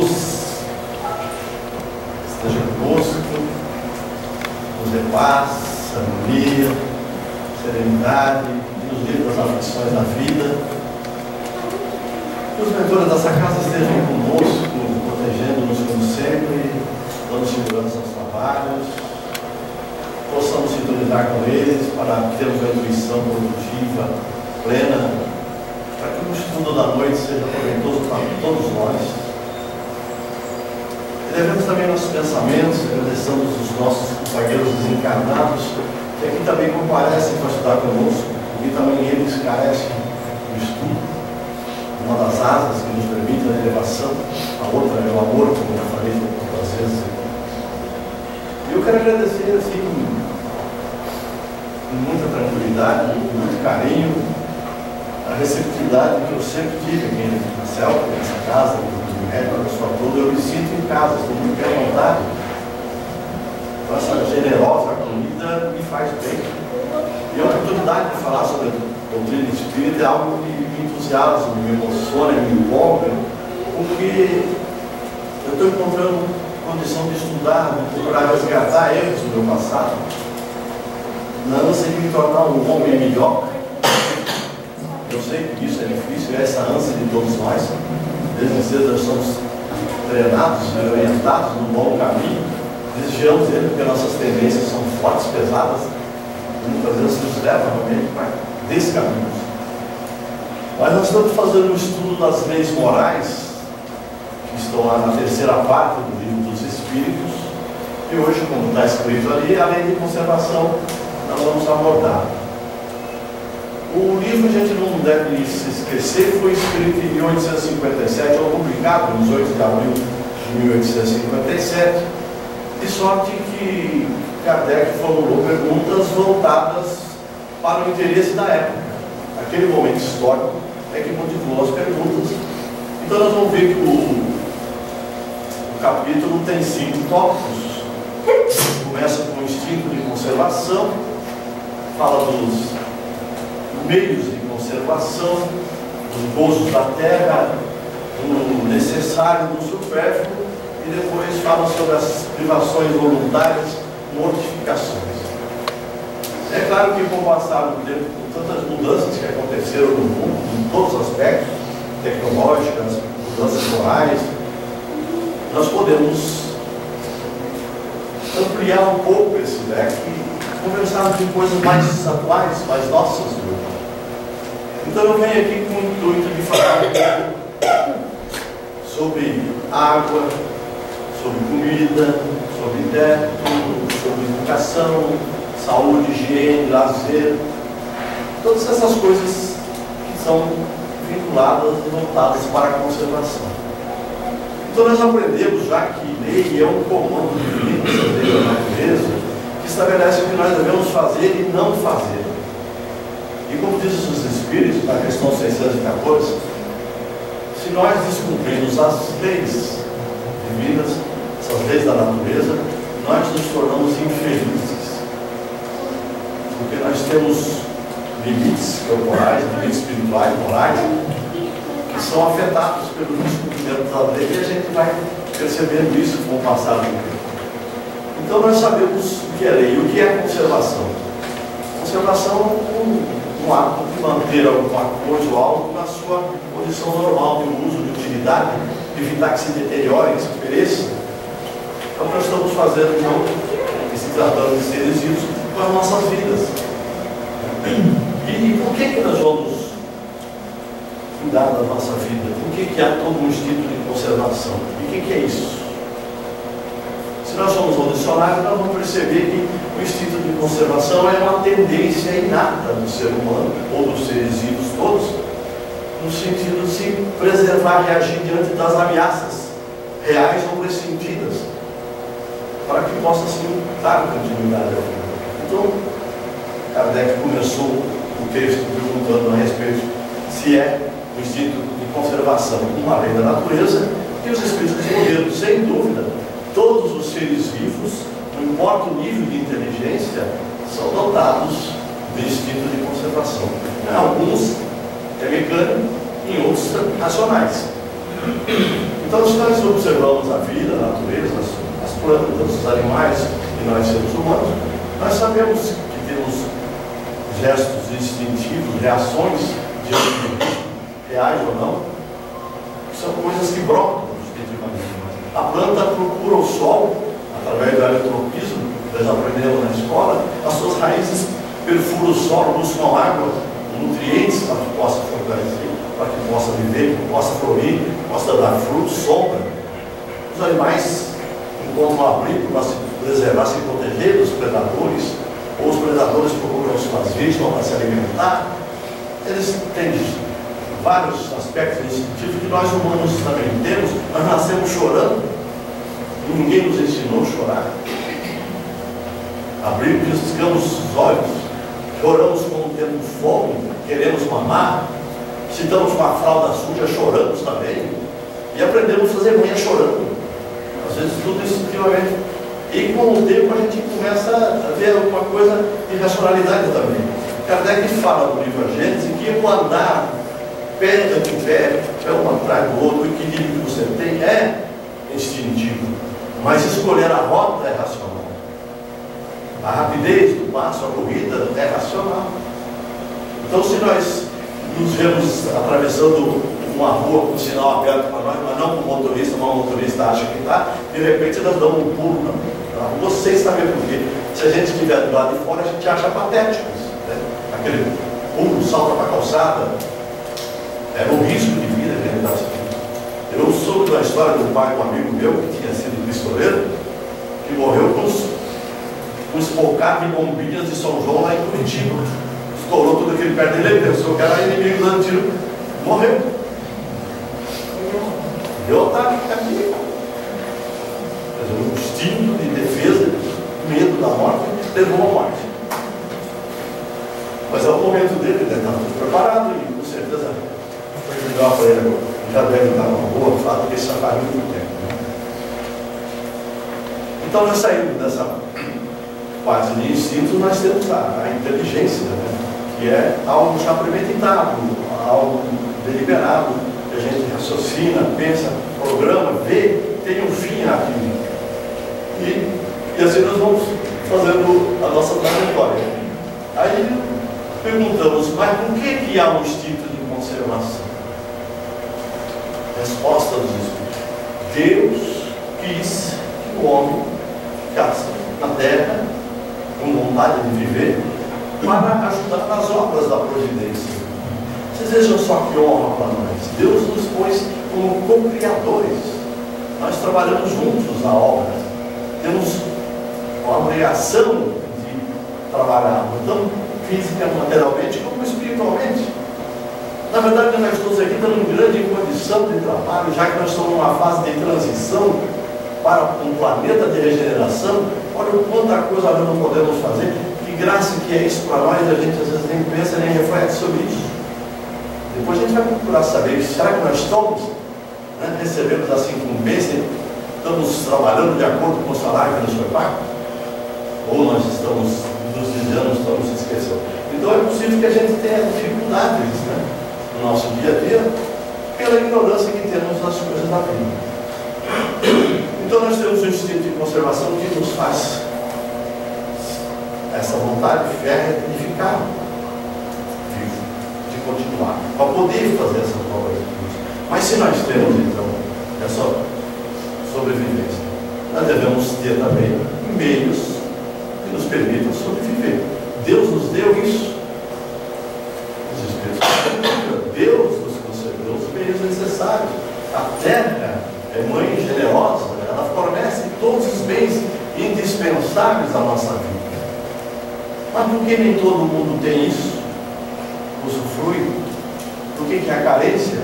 Jesus esteja conosco, nos dê paz, harmonia, serenidade, que nos livre das aflições da vida. Que os mentores dessa casa estejam conosco, protegendo-nos como sempre, dando segurança aos trabalhos, possamos sintonizar com eles para termos uma intuição produtiva, plena, para que o estudo da noite seja proveitoso para todos nós. Elevemos também nossos pensamentos, agradecemos os nossos companheiros desencarnados, que aqui também comparecem para estudar conosco, e também eles carecem do estudo. Uma das asas que nos permite a elevação, a outra é o amor, como eu já falei outras vezes. E eu quero agradecer, assim, com muita tranquilidade, com muito carinho, a receptividade que eu sempre tive aqui na CELP, nessa casa, a pessoa toda, eu me sinto em casa, estou muito bem à vontade. Então, essa generosa acolhida me faz bem. E a oportunidade de falar sobre a doutrina espírita é algo que me entusiasma, me emociona, me empolga, porque eu estou encontrando condição de estudar, de procurar resgatar erros do meu passado, na ânsia de me tornar um homem melhor. Eu sei que isso é difícil, é essa ânsia de todos nós. Desde cedo nós somos treinados e orientados no bom caminho, desejamos ele porque nossas tendências são fortes, pesadas, e muitas vezes nos levam realmente para descaminhos. Mas nós estamos fazendo um estudo das leis morais, que estão lá na terceira parte do livro dos Espíritos, e hoje, como está escrito ali, a lei de conservação nós vamos abordar. O livro, a gente não deve se esquecer, foi escrito em 1857, ou publicado nos 8 de abril de 1857, de sorte que Kardec formulou perguntas voltadas para o interesse da época. Aquele momento histórico é que motivou as perguntas. Então nós vamos ver que o capítulo tem 5 tópicos. Começa com o instinto de conservação, fala dos meios de conservação, dos gozos da terra, do necessário, do supérfluo, e depois fala sobre as privações voluntárias, mortificações. É claro que com o passar do tempo, com tantas mudanças que aconteceram no mundo, em todos os aspectos, tecnológicas, mudanças morais, nós podemos ampliar um pouco esse leque e conversar de coisas mais atuais, mais nossas hoje. Então eu venho aqui com o intuito de falar um pouco sobre água, sobre comida, sobre teto, sobre educação, saúde, higiene, lazer, todas essas coisas que são vinculadas e voltadas para a conservação. Então nós aprendemos já que lei é um comando divino, essa lei da natureza, que estabelece o que nós devemos fazer e não fazer. E como diz os Espíritos, na questão 614, se nós descumprirmos as leis divinas, essas leis da natureza, nós nos tornamos infelizes. Porque nós temos limites corporais, limites espirituais, morais, que são afetados pelo descumprimento da lei, e a gente vai percebendo isso com o passar do tempo. Então nós sabemos o que é lei e o que é conservação. Conservação é um ato de manter alguma coisa ou algo na sua condição normal de uso, de utilidade, evitar que se deteriore, que se pereça. Então nós estamos fazendo, então, se tratando de seres vivos, com as nossas vidas. E por que nós vamos cuidar da nossa vida? Por que há todo um instinto de conservação? E o que é isso? Se nós somos ao dicionário, nós vamos perceber que o instinto de conservação é uma tendência inata do ser humano, ou dos seres vivos todos, no sentido de se preservar, reagir diante das ameaças reais ou pressentidas, para que possa assim dar continuidade ao vida. Então, Kardec começou o texto perguntando a respeito se é o instinto de conservação uma lei da natureza, e os Espíritos responderam, sem dúvida, todos os seres vivos, não importa o nível de inteligência, são dotados de instinto de conservação. Alguns é mecânico, em outros racionais. Então, se nós observamos a vida, a natureza, as plantas, os animais e nós seres humanos, nós sabemos que temos gestos instintivos, reações diante do risco, reais ou não, que são coisas que brotam instintivamente. A planta procura o sol, através do eletropismo, nós aprendemos na escola, as suas raízes perfuram o solo, buscam água, nutrientes para que possa fortalecer, para que possa viver, que possa florir, possa dar frutos, sombra. Os animais encontram abrigo para se preservar, se proteger dos predadores, ou os predadores procuram suas vítimas para se alimentar. Eles têm vários aspectos instintivos que nós humanos também temos. Nós nascemos chorando e ninguém nos ensinou a chorar. Abrimos, piscamos os olhos, choramos quando temos fome, queremos mamar. Se estamos com a fralda suja, choramos também. E aprendemos a fazer manhã chorando. Às vezes tudo instintivamente. E com o tempo a gente começa a ver alguma coisa de racionalidade também. Kardec fala no livro A Gênese que o andar pé ante pé, um atrás do outro, o equilíbrio que você tem é instintivo. Mas escolher a rota é racional. A rapidez do passo, a corrida é racional. Então, se nós nos vemos atravessando uma rua com o sinal aberto para nós, mas não com o motorista, mas o motorista acha que está, de repente nós damos um pulo na rua, sem saber por quê. Se a gente estiver do lado de fora, a gente acha patético isso, né? Aquele pulo, salta para a calçada, era um risco de vida que ele está sentindo. Eu soube da história do pai de um amigo meu, que tinha sido pistoleiro, que morreu com um espocado de bombinhas de São João lá em Curitiba. Estourou tudo aquele pé dele, ele pensou que era inimigo dando tiro, morreu. Eu estava aqui. Um instinto de defesa, medo da morte, levou à morte. Mas é o momento dele, ele estava tudo preparado e com certeza foi melhor para ele agora. Já deve estar numa boa, o fato que esse é um caminho do tempo. Então, nós saímos dessa parte de instinto, nós temos a inteligência, né? Que é algo já premeditado, algo deliberado, que a gente raciocina, pensa, programa, vê, tem um fim aqui. E assim nós vamos fazendo a nossa trajetória. Aí perguntamos, mas por que há um instinto de conservação? Resposta diz: Deus quis que o homem ficasse na terra com vontade de viver para ajudar nas obras da providência. Vocês vejam só que honra para nós. Deus nos pôs como co-criadores. Nós trabalhamos juntos na obra. Temos a obrigação de trabalhar, tanto física, materialmente, como espiritualmente. Na verdade, nós todos aqui estamos em grande condição de trabalho, já que nós estamos numa fase de transição para um planeta de regeneração. Olha o quanta coisa nós não podemos fazer. Que graça que é isso para nós, a gente às vezes nem pensa, nem reflete sobre isso. Depois a gente vai procurar saber, será que nós estamos, né, recebemos essa incumbência, estamos trabalhando de acordo com o salário que nos foi pago? Ou nós estamos nos desviando, estamos se esquecendo? Então é possível que a gente tenha dificuldades, né, no nosso dia a dia, pela ignorância que temos das coisas da vida. Então nós temos um instinto de conservação que nos faz essa vontade férrea de ficar vivo, de continuar, para poder fazer essas novas coisas. Mas se nós temos então essa sobrevivência, nós devemos ter também meios que nos permitam sobreviver. Deus nos deu isso. Os Espíritos, Deus nos concedeu os meios necessários. A terra é mãe generosa, ela fornece todos os bens indispensáveis à nossa vida. Mas por que nem todo mundo tem isso? Usufrui? Por que há carência?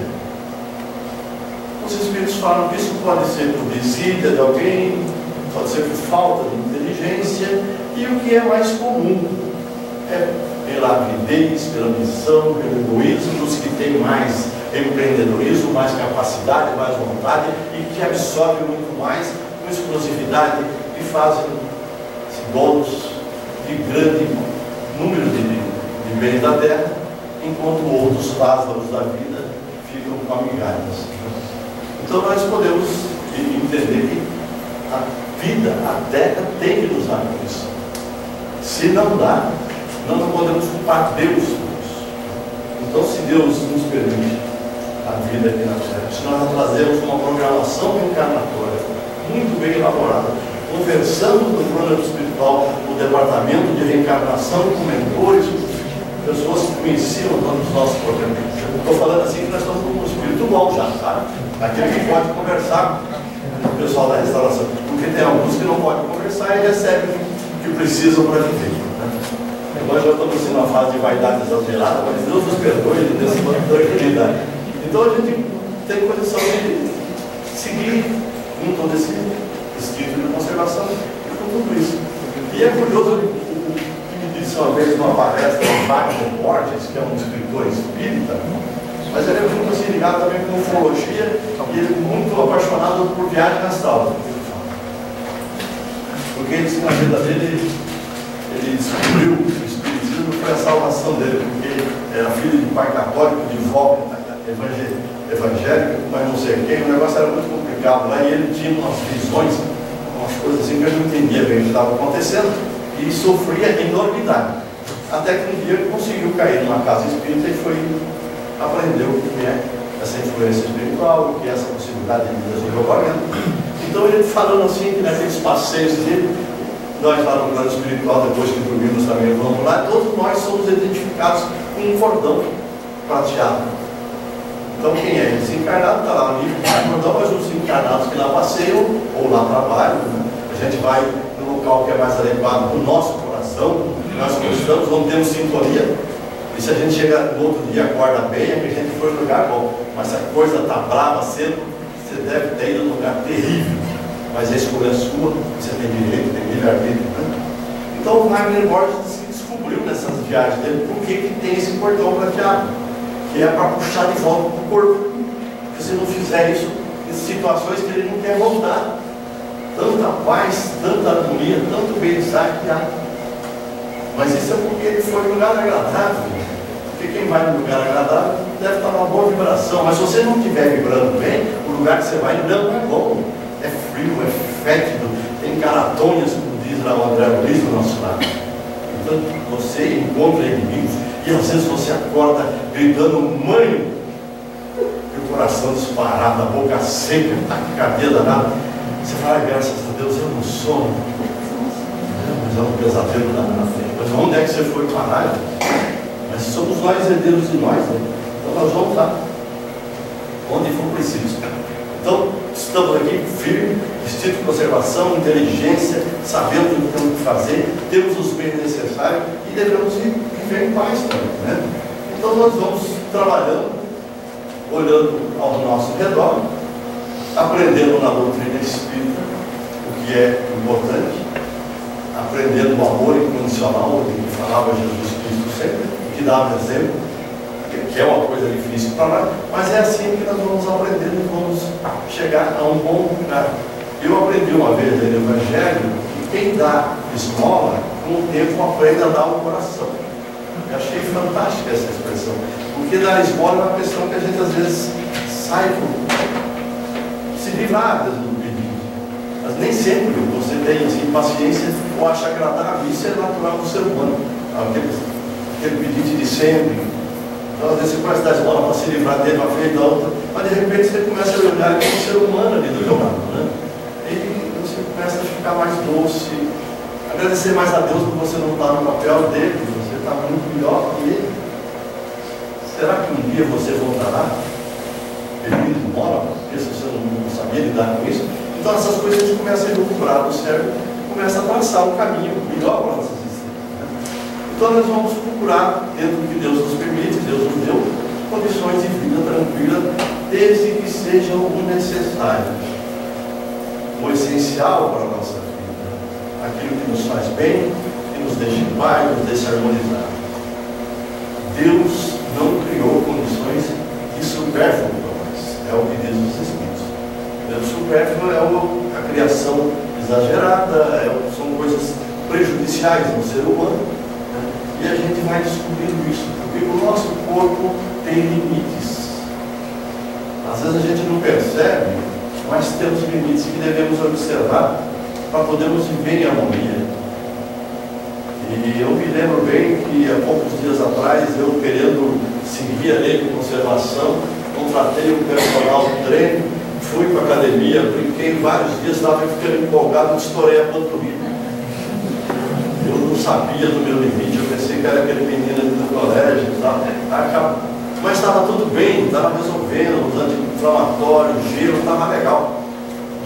Os Espíritos falam que isso pode ser por desídia de alguém, pode ser por falta de inteligência, e o que é mais comum é pela avidez, pela ambição, pelo egoísmo dos que têm mais empreendedorismo, mais capacidade, mais vontade, e que absorvem muito mais com exclusividade e fazem donos de grande número de bens da terra, enquanto outros pássaros da vida ficam com amigalhas. Então nós podemos entender que a vida, a terra tem que nos dar condição. Se não dá, nós não podemos culpar Deus por isso. Então, se Deus nos permite a vida aqui na terra, se nós trazemos uma programação reencarnatória muito bem elaborada, conversando com o plano espiritual, no departamento de reencarnação, com mentores, pessoas que conheciam todos os nossos programas. Estou falando assim que nós estamos com um espírito bom já, sabe? Aquele que pode conversar com o pessoal da restauração. Porque tem alguns que não podem conversar e recebem o que precisam para viver. Né? Nós já estamos assim, numa fase de vaidade exagerada, mas Deus nos perdoe e desse tranquilidade. Então a gente tem condição de seguir com todo esse espírito de conservação e com tudo isso. E é curioso o que me disse uma vez numa palestra de Wagner Borges, que é um escritor espírita, mas ele é muito assim, ligado também com ufologia e ele é muito apaixonado por viagem astral. Porque ele disse que na vida dele, ele descobriu que o espiritismo foi a salvação dele, porque era filho de pai católico, de vó evangélica, mas não sei quem, o negócio era muito complicado lá, e ele tinha umas visões, umas coisas assim que eu não entendia bem o que estava acontecendo, e sofria enormidade. Até que um dia ele conseguiu cair numa casa espírita e foi aprender o que é essa influência espiritual, o que é essa possibilidade de desenvolvimento. Então ele falando assim, que naqueles passeios dele, nós lá no plano espiritual, depois que dormimos também, vamos lá, todos nós somos identificados com um cordão prateado. Então quem é desencarnado está lá no livro do cordão, mas os encarnados que lá passeiam, ou lá trabalham, né? A gente vai no local que é mais adequado para o nosso coração, nós gostamos, não temos sintonia, e se a gente chega no outro dia, acorda bem, é que a gente foi no lugar bom, mas se a coisa está brava cedo, você deve ter ido num lugar terrível, mas a escolha é sua, você tem direito, tem livre-arbítrio, né? Então o Wagner Borges descobriu nessas viagens dele por que tem esse cordão prateado, que é para puxar de volta para o corpo, porque se não fizer isso, em situações que ele não quer voltar, tanta paz, tanta harmonia, tanto bem-estar que há. Mas isso é porque ele foi um lugar agradável. Porque quem vai num lugar agradável deve estar numa boa vibração. Mas se você não estiver vibrando bem, o lugar que você vai não é bom. É frio, é fétido, tem caratonhas, como diz lá o André Luiz do nosso lado. Então você encontra inimigos e às vezes você acorda gritando mãe, e o coração disparado, a boca seca, taquicardia danada. Você fala, graças a Deus eu não sono. Mas é um pesadelo na frente. Mas onde é que você foi parar? Mas somos nós herdeiros de nós, né? Então nós vamos lá onde for preciso. Então estamos aqui firmes, instinto de conservação, inteligência, sabemos o que temos que fazer, temos os meios necessários e devemos viver em paz também, né? Então nós vamos trabalhando, olhando ao nosso redor, aprendendo na doutrina espírita o que é importante, aprendendo o amor incondicional de que falava Jesus Cristo sempre, que dava exemplo, que é uma coisa difícil para nós, mas é assim que nós vamos aprendendo e vamos chegar a um bom lugar. Eu aprendi uma vez no Evangelho que quem dá esmola, com o tempo aprende a dar o coração. Eu achei fantástica essa expressão, porque dar esmola é uma questão que a gente às vezes sai se livrar do pedido. Mas nem sempre você tem assim, paciência ou acha agradável. Isso é natural do ser humano. Aquele pedido de sempre. Então, às vezes você começa a dar esmola para se livrar dele, uma frente da outra, mas de repente você começa a olhar como um ser humano ali do teu lado, né? E você começa a ficar mais doce, agradecer mais a Deus por você não estar no papel dele, você está muito melhor que ele. Será que um dia você voltará pedindo esmola, porque se você não sabia lidar com isso? Então essas coisas a gente começa a elucubrar no cérebro, começa a traçar um caminho melhor para nossas existências, né? Então nós vamos procurar, dentro do que Deus nos permite, Deus nos deu, condições de vida tranquila, desde que sejam o necessário, o essencial para a nossa vida, aquilo que nos faz bem, que nos deixa em paz, nos deixa harmonizar. Deus não criou condições de supérfluo para nós, é o que diz os Espíritos. O supérfluo é a criação exagerada, são coisas prejudiciais ao ser humano, né? E a gente vai descobrindo isso, porque o nosso corpo tem limites. Às vezes a gente não percebe, mas temos limites que devemos observar para podermos viver em harmonia. E eu me lembro bem que há poucos dias atrás, eu querendo seguir a lei de conservação, contratei um personal de treino, fui para a academia, brinquei vários dias, estava ficando empolgado, estourei a panturrilha. Eu não sabia do meu limite, eu pensei que era aquele menino ali do colégio e tal. Mas estava tudo bem, estava resolvendo, os anti-inflamatórios, gelo, estava legal.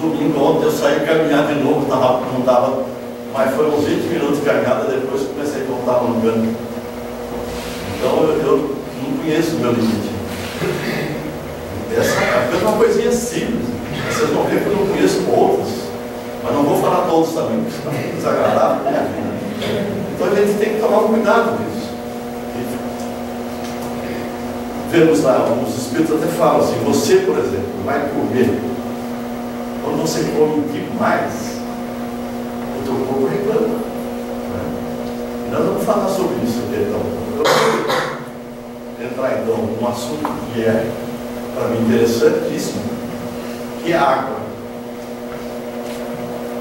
Domingo ontem eu saí caminhar de novo, não dava, mas foi uns 20 minutos de caminhada, depois comecei a voltar no canto. Então eu não conheço o meu limite. Essa é uma coisinha simples. Vocês vão ver que eu não conheço outros, mas não vou falar todos também, porque senão é desagradável para minha vida. Então a gente tem que tomar cuidado disso. Vemos lá, os espíritos até falam assim, você, por exemplo, vai comer. Quando você come demais, o teu corpo reclama. Né? E nós vamos falar sobre isso aqui, então. Eu vou entrar então num assunto que é, para mim, interessantíssimo, que é a água.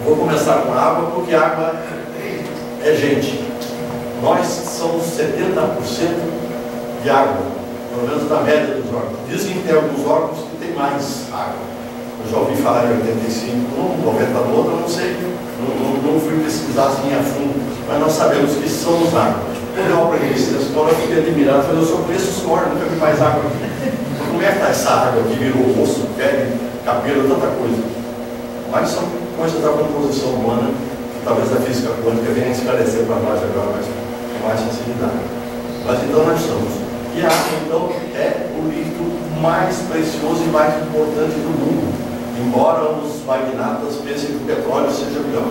Vou começar com a água, porque a água é gente. Nós somos 70% de água, pelo menos na média dos órgãos. Dizem que tem alguns órgãos que tem mais água. Eu já ouvi falar em 85, 90 no outro, eu não sei, não fui pesquisar assim a fundo, mas nós sabemos que somos água. Quando eu aprendi isso na escola, eu fiquei admirado, falei, eu só conheço os cornos, nunca vi mais água aqui. Como é que está essa água que virou osso, pele, cabelo, tanta coisa? Mas são coisas da composição humana, que talvez a física quântica venha esclarecer para nós agora com mais facilidade. Mas então nós somos. E a água, então, é o líquido mais precioso e mais importante do mundo. Embora os magnatas pensem que o petróleo seja melhor.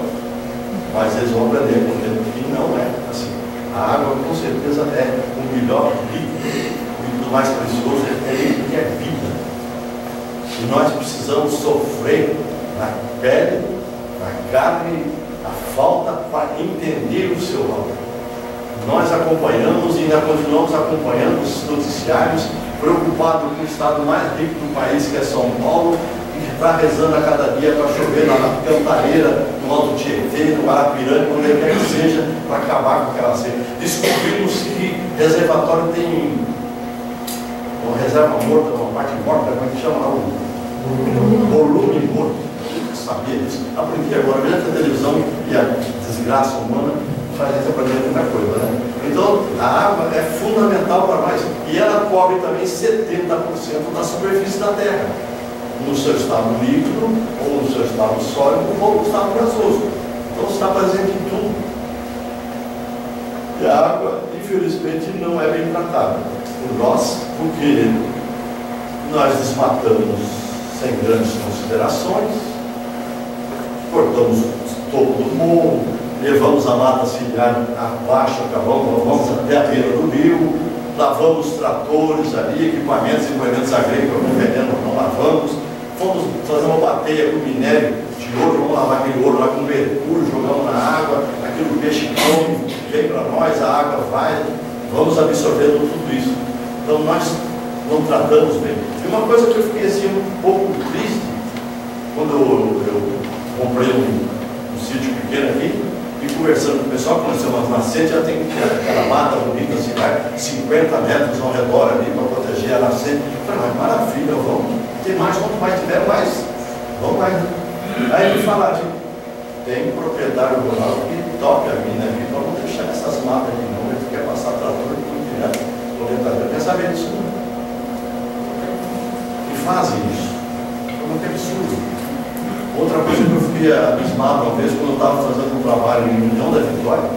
Mas eles vão aprender que não é assim. A água, com certeza, é o melhor líquido. O líquido mais precioso é ele que é vida. E nós precisamos sofrer na pele, na carne, a falta para entender o seu valor. Nós acompanhamos e ainda continuamos acompanhando os noticiários, preocupados com o estado mais rico do país, que é São Paulo, e que está rezando a cada dia para chover na Cantareira, no Alto Tietê, no Arapiranga, onde quer que seja, para acabar com aquela seca. Descobrimos que reservatório tem uma reserva morta, uma parte morta, como é que chama lá? O volume morto. Eu sabia disso. Aprendi agora, mesmo a televisão e a desgraça humana faz a gente aprender muita coisa, né? Então, a água é fundamental para nós. E ela cobre também 70% da superfície da Terra. No seu estado líquido, ou no seu estado sólido, ou no estado gasoso. Então, está presente em tudo. E a água, infelizmente, não é bem tratada por nós, porque nós desmatamos sem grandes considerações, cortamos o topo do morro, levamos a mata ciliar abaixo, vamos até a beira do rio, lavamos tratores ali, equipamentos agrícolas com veneno, não lavamos, fomos fazer uma bateia com minério de ouro, vamos lavar aquele ouro lá com mercúrio, jogamos na água, aquele peixe come, vem para nós, a água vai, vamos absorvendo tudo isso. Então nós não tratamos bem. E uma coisa que eu fiquei assim um pouco triste, quando eu comprei um sítio pequeno aqui, e conversando com o pessoal, conheceu umas nascentes, já tem aquela mata bonita, assim, vai 50 metros ao redor ali para proteger a nascente. Eu falei, mas maravilha, vamos, tem mais, quanto mais tiver, mais, vamos mais. Aí me falaram, tem um proprietário rural que toca a mina aqui, para não deixar essas matas aqui não, ele quer passar trator e tudo direto, orientador, quer saber disso não. E fazem isso, como que absurdo. Outra coisa que eu fiquei abismado uma vez, quando eu estava fazendo um trabalho em União da Vitória,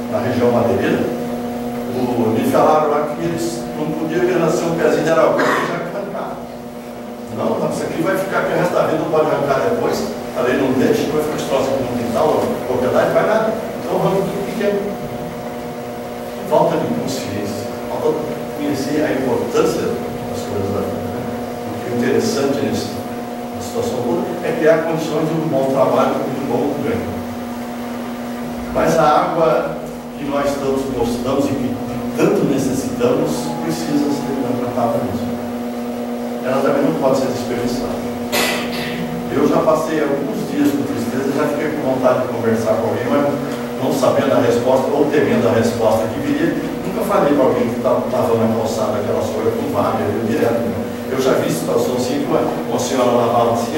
na região madeireira, me falaram lá que eles não podiam ver nascer um pezinho de araújo e já arrancar. Não, isso aqui vai ficar aqui o resto da vida, não pode arrancar depois, a lei não deixa, vai ficar destroço aqui no quintal, propriedade, vai nada. Então vamos tudo pequeno. Falta de consciência, falta de conhecer a importância das coisas da vida. Né? O que é interessante nisso. Situação toda é criar condições de um bom trabalho e de um bom ganho. Mas a água que nós gostamos e que tanto necessitamos precisa ser tratada mesmo. ela também não pode ser desperdiçada. Eu já passei alguns dias com tristeza, já fiquei com vontade de conversar com alguém, mas não sabendo a resposta ou temendo a resposta que viria, nunca falei para alguém que estava na calçada aquelas folhas com vaga, eu direto. Eu já vi situação assim, que uma senhora lavava assim,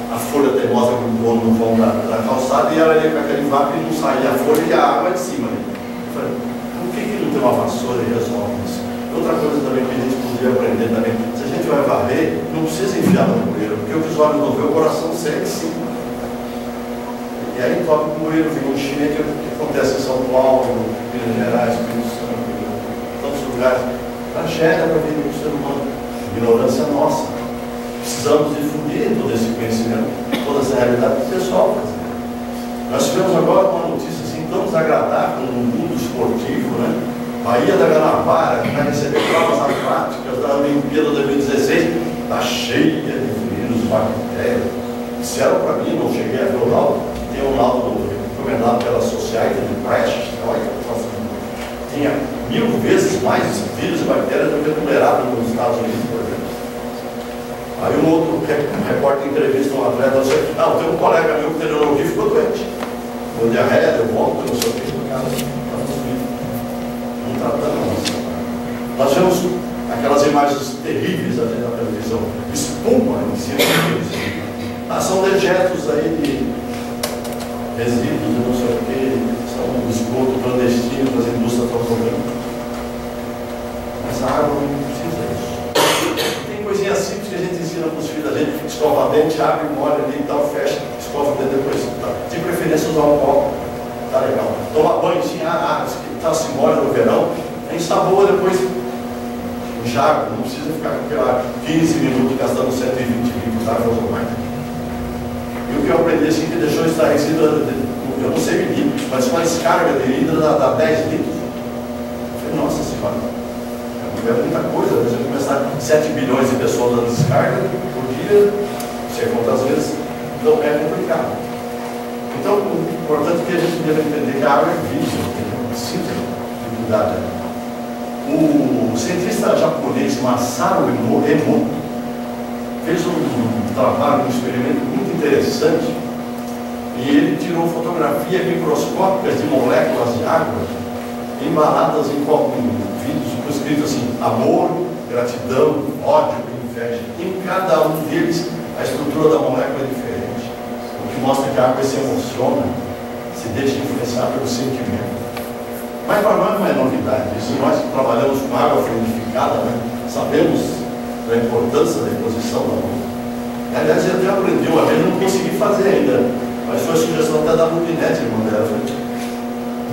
a folha teimosa grudou no vão da calçada e ela ia com aquele vapo e não saía a folha e a água de cima. Eu falei, por que não tem uma vassoura e resolve isso? Outra coisa também que a gente poderia aprender também, se a gente vai varrer, não precisa enfiar no bueiro, porque o que os olhos não vê, o coração segue sim. E aí toca o bueiro, vem um enchimento que acontece em São Paulo, Minas Gerais, Espírito Santo, em tantos lugares. Tragédia para a vida do ser humano, ignorância nossa. Precisamos difundir todo esse conhecimento, toda essa realidade do pessoal. Nós tivemos agora uma notícia assim, tão desagradável no mundo esportivo, né? Bahia da Guanabara, que vai receber provas aquáticas da Olimpíada 2016, está cheia de vírus, bactérias. Disseram para mim, não cheguei a ver o laudo, tem um laudo recomendado pelas sociais de Crash, tinha 1000 vezes mais vírus e bactérias do que tolerado nos Estados Unidos, por exemplo. Aí um outro repórter entrevista um atleta, disse, não, tem um colega meu que tem neurologia e ficou doente. Deu diarreia, deu vômito, não sei o que, por causa não tratamos. Nós vemos aquelas imagens terríveis ali na televisão, espuma em cima deles. São dejetos aí de resíduos, não sei o que, são um esgoto clandestino que as indústrias estão jogando. Mas a água não precisa disso. Tem coisinhas simples que a gente ensina para os filhos da gente, escova dente, abre, molha ali e tal, fecha, escova o dedo depois. Tá. De preferência usar um copo, tá legal. Toma banho, sim, tá se molha no verão, ensaboa depois, enxaga, não precisa ficar com aquela 15 minutos gastando 120 litros de água ou mais. E o que eu aprendi assim, que deixou estarrecido, eu não sei medir, mas uma descarga de hidro dá 10 litros. Eu falei, nossa senhora, é muita coisa, a gente começar 7 bilhões de pessoas dando descarga por dia, sei quantas vezes, então é complicado. Então, o importante é que a gente deve entender que a água é vida, precisa de cuidar dela. O cientista japonês Masaru Emoto fez um trabalho, um experimento muito interessante, e ele tirou fotografias microscópicas de moléculas de água embaladas em vidros escrito assim, amor, gratidão, ódio e inveja. Em cada um deles a estrutura da molécula é diferente, o que mostra que a água se emociona, se deixa influenciar pelo sentimento. Mas para nós não é novidade isso. Nós que trabalhamos com água fluidificada, né, sabemos da importância da reposição da água. Aliás, eu até aprendi uma vez, não consegui fazer ainda, mas foi a sugestão até da Rubinete, irmã dela.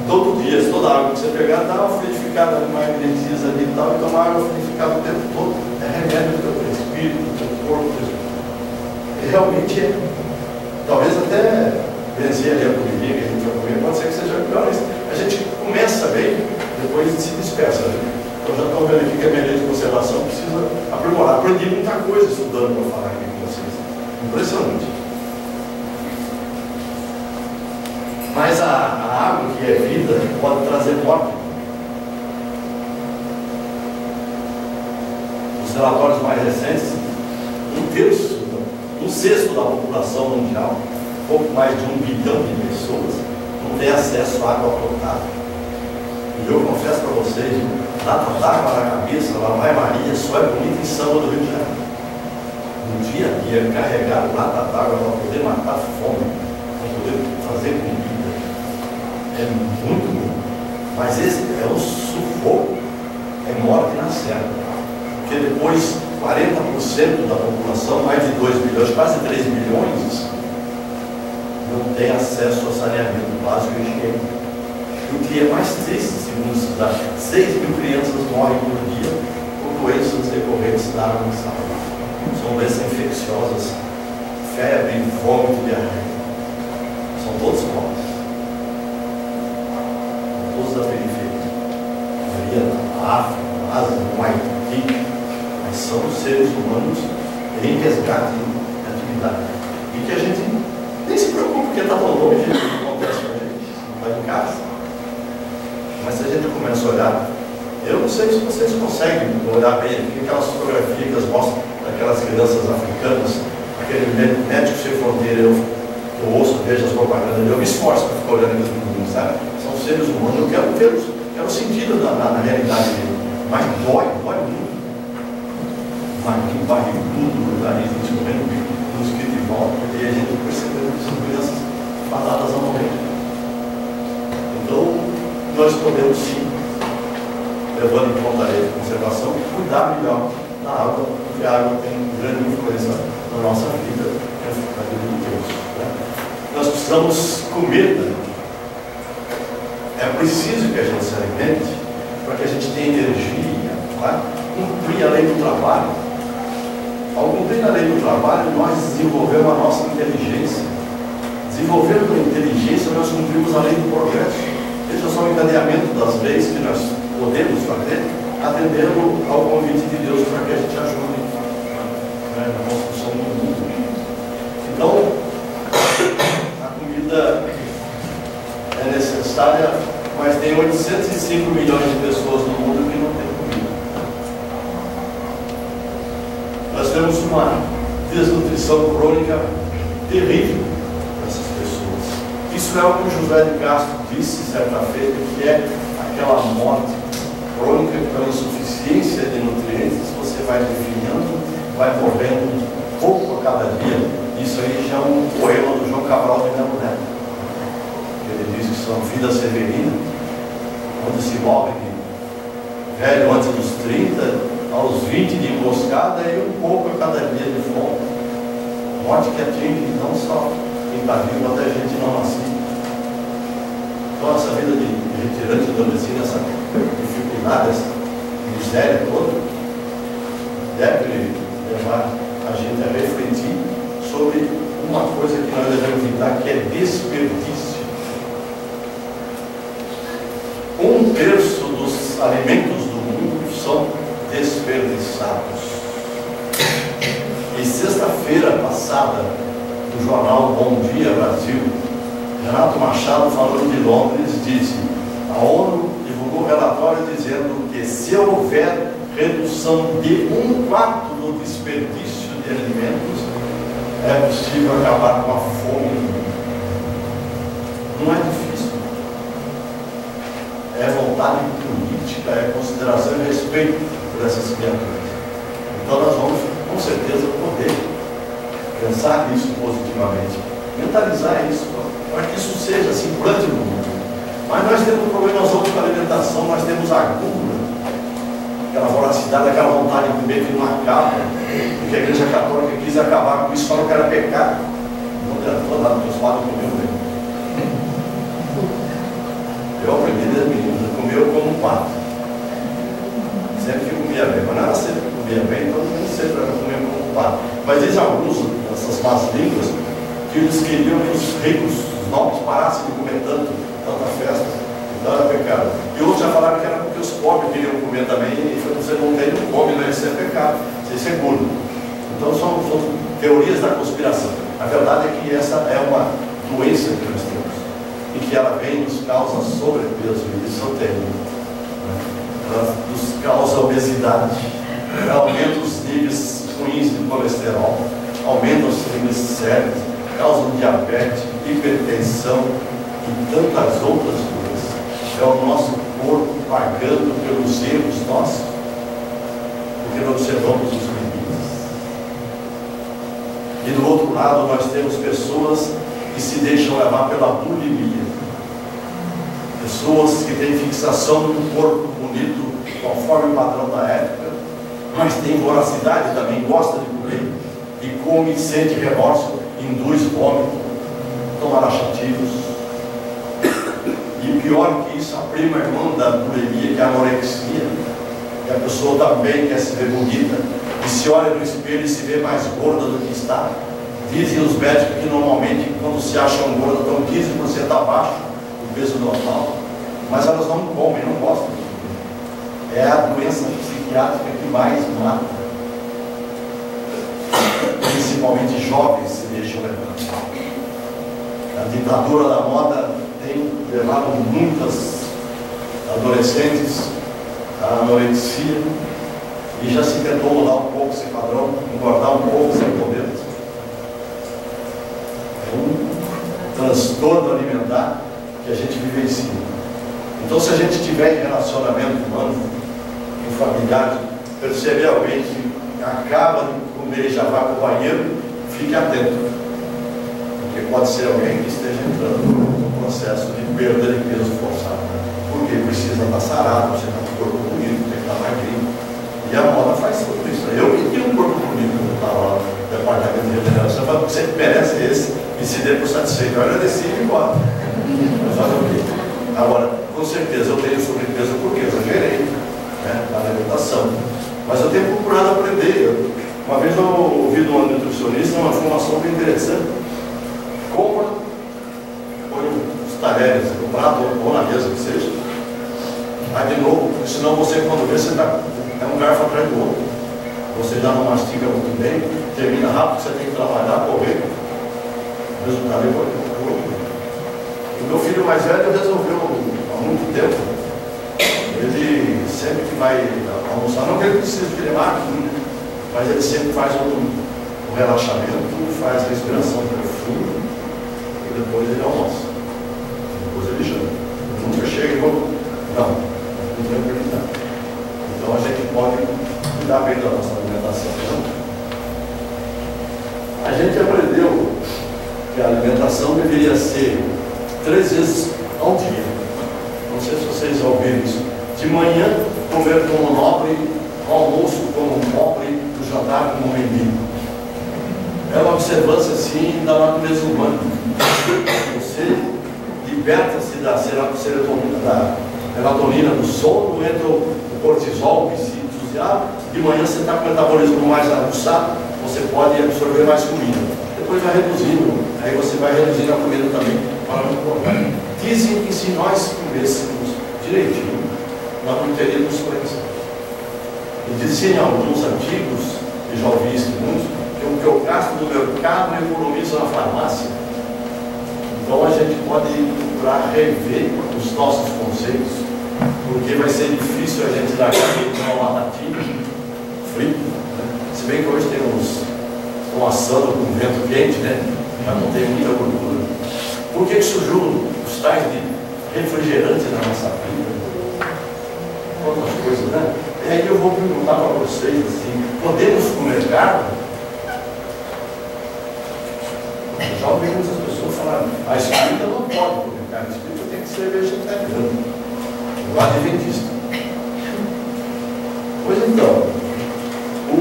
Todo dia, toda água que você pegar, dá uma fluidificada, uma magnetiza ali e tal, e tomar água fluidificada o tempo todo. É remédio do teu espírito, do teu corpo. E realmente é. Talvez até vencer ali a comidinha que a gente vai comer, pode ser que seja pior, mas a gente começa bem, depois se dispersa. Né? Então já estão vendo aqui que a minha lei de conservação precisa aprimorar. Aprendi muita coisa estudando para falar aqui com vocês. Impressionante. Mas a água que é vida pode trazer morte. Os relatórios mais recentes, um sexto da população mundial, pouco mais de 1 bilhão de pessoas, não tem acesso à água potável. E eu confesso para vocês, lata d'água na cabeça, lá vai Maria, só é bonita em São do Rio de Janeiro. No dia a dia, carregar lata d'água para poder matar fome, para poder fazer comida. É muito bom, mas esse é um sufoco, é morte na certa, porque depois 40% da população, mais de 2 bilhões, quase 3 bilhões, não tem acesso ao saneamento básico e higiênico. E o que é mais triste, segundo os dados, 6 mil crianças morrem por dia por doenças decorrentes da água salgada. São doenças infecciosas, febre, vômito, diarreia. São todos pobres. Todos da periferia, a maioria da África, da Ásia, do Haiti, mas são os seres humanos em resgate de atividade. E que a gente nem se preocupa, porque está tão longe, o que acontece com a gente, não está em casa. Mas se a gente começa a olhar, eu não sei se vocês conseguem olhar bem aqui, aquelas fotografias que mostram a daquelas crianças africanas, aquele médico sem fronteira, eu ouço, vejo as propagandas, eu me esforço para ficar olhando aqueles meninos, sabe? São seres humanos, eu quero vê-los, quero sentido na realidade dele, mas dói muito. Marquinhos barrigudo, nariz enxergando, mosquito de volta, e a gente percebeu que são crianças fadadas a morrer. Então, nós podemos sim, levando em conta a lei de conservação, cuidar melhor da água, porque a água tem grande influência na nossa vida, na vida de Deus. Né? Nós precisamos comer, né? É preciso que a gente se alimente para que a gente tenha energia, tá? Cumprir a lei do trabalho. Ao cumprir a lei do trabalho, nós desenvolvemos a nossa inteligência. Desenvolvendo a inteligência, nós cumprimos a lei do progresso. Esse é só o encadeamento das leis que nós podemos fazer, atendendo ao convite de Deus para que a gente ajude, né, na construção do mundo. Então, a comida é necessária, mas tem 805 milhões de pessoas no mundo que não têm comida. Nós temos uma desnutrição crônica terrível dessas pessoas. Isso é o que José de Castro disse certa feita, que é aquela morte crônica pela insuficiência de nutrientes. Você vai definhando, vai morrendo pouco a cada dia. Isso aí já é um poema do João Cabral de Melo Neto. Ele diz que são vidas severinas, onde se morre velho antes dos 30, aos 20 de emboscada e um pouco a cada dia de fome. Morte que atinge não só quem está vivo, até a gente não nascido. Então essa vida de retirante da medicina, essa dificuldade, essa miséria toda, deve levar a gente a refletir sobre uma coisa que nós devemos evitar, que é desperdício. 1/3 dos alimentos do mundo são desperdiçados. E sexta-feira passada, no jornal Bom Dia Brasil, Renato Machado, falando de Londres, disse: a ONU divulgou um relatório dizendo que se houver redução de 1/4 do desperdício de alimentos, é possível acabar com a fome no mundo. Não é difícil. É vontade política, é consideração e respeito por essas criaturas. Então nós vamos, com certeza, poder pensar nisso positivamente, mentalizar isso, para que isso seja assim, plante no mundo. Mas nós temos problemas outros com a alimentação, nós temos a gula, aquela voracidade, aquela vontade de comer que não acaba, porque a Igreja Católica quis acabar com isso, falou que era pecado. Não adiantou nada, porque os padres comiam bem. Eu aprendi desde menino, comeu como um pato. Sempre que comia bem, mas não era sempre que comia bem, então nem sempre era comer como um pato. Mas dizem alguns, essas más línguas, que eles queriam que os ricos, os nobres, parassem de comer tanta festa, então era pecado. E outros já falaram que era porque os pobres queriam comer também, e você não tem, não come, não, isso é pecado, isso é seguro. Então são teorias da conspiração. A verdade é que essa é uma doença que nós temos, e que ela vem nos causa sobrepeso, e isso é terrível. Ela nos causa obesidade, ela aumenta os níveis ruins de colesterol, aumenta os níveis sérios, causa diabetes, hipertensão e tantas outras coisas. É o nosso corpo pagando pelos erros nossos, porque não observamos os limites. E do outro lado nós temos pessoas que se deixam levar pela bulimia. Pessoas que têm fixação num corpo bonito, conforme o padrão da época, mas tem voracidade também, gosta de comer, e come, sente remorso, induz vômito, toma laxativos. E pior que isso, a prima irmã da bulimia, que é a anorexia, que a pessoa também quer se ver bonita, e se olha no espelho e se vê mais gorda do que está. Dizem os médicos que normalmente, quando se acham gordas, estão 15% abaixo do peso normal, mas elas não comem, não gostam de comer. É a doença psiquiátrica que mais mata. Principalmente jovens se deixam levar. A ditadura da moda tem levado muitas adolescentes à anorexia e já se tentou mudar um pouco esse padrão, engordar um pouco sem poder. É um transtorno alimentar que a gente vivencia. Então, se a gente tiver em relacionamento humano, em familiar, perceber alguém que acaba de comer e já vai para o banheiro, fique atento, porque pode ser alguém que esteja entrando no processo de perda de peso forçado, porque precisa estar sarado, você está com o corpo bonito, tem que estar magrinho, e a moda faz tudo isso. Eu que tinha um corpo bonito quando eu estava lá no departamento de regeneração, mas você merece esse e se dê por satisfeito. Eu agradeci e embora. Mas fazer o quê? Agora, com certeza eu tenho sobrepeso porque eu exagerei, né, na alimentação. Mas eu tenho procurado aprender. Uma vez eu ouvi de um nutricionista uma informação bem interessante. Compra, põe os talheres no prato ou na mesa que seja. Aí de novo, senão você, quando vê, você está um garfo atrás do outro. Você já não mastiga muito bem, termina rápido, você tem que trabalhar, correr. O resultado é outro. O meu filho mais velho resolveu há muito tempo. Ele sempre que vai almoçar, não que ele precise de máquina, mas ele sempre faz um relaxamento, faz a respiração profunda e depois ele almoça. Depois ele janta. Nunca chega e não tem prioridade. Então a gente pode cuidar bem da nossa alimentação. A gente aprendeu que a alimentação deveria ser 3 vezes ao dia. Não sei se vocês já ouviram isso. De manhã, comer como nobre, ao almoço como nobre, no jantar como mendigo. É uma observância, assim, da natureza humana. Você liberta-se da serotonina, da melatonina do sono, entra o cortisol, que se entusiasma. De manhã você está com o metabolismo mais aguçado, você pode absorver mais comida. Depois vai reduzindo, aí você vai reduzindo a comida também para não engordar. Dizem que se nós comêssemos direitinho, nós não teríamos doença. E dizem alguns antigos, e já ouvi isso muito, que o que eu gasto no mercado eu economizo na farmácia. Então a gente pode procurar rever os nossos conceitos, porque vai ser difícil a gente dar uma batatinha frita, né? Se bem que hoje tem estão assando com vento quente, né? Mas não tem muita gordura. Por que surgiu os tais de refrigerantes na nossa vida? Quantas coisas, né? E aí eu vou perguntar para vocês assim, podemos comer carne? Eu já ouvi muitas pessoas falarem, a espírita não pode comer carne, a espírita tem que ser vegetariano, o adventista. Pois então, o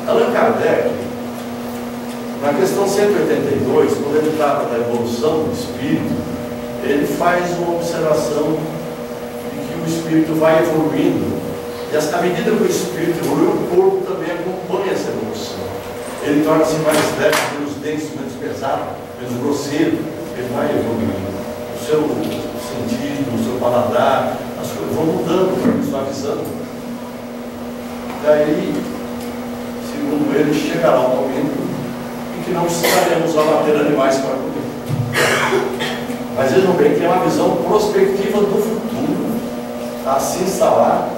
Allan Kardec, na questão 182, quando ele trata da evolução do espírito, ele faz uma observação de que o espírito vai evoluindo, e à medida que o espírito evolui, o corpo também acompanha essa evolução. Ele torna-se mais leve, menos denso, menos pesado, menos grosseiro, ele vai evoluindo. O seu sentido, o seu paladar, as coisas vão mudando, suavizando. Daí, segundo ele, chegará um momento em que não precisaremos abater animais para comer. Mas vejam bem que é uma visão prospectiva do futuro a se instalar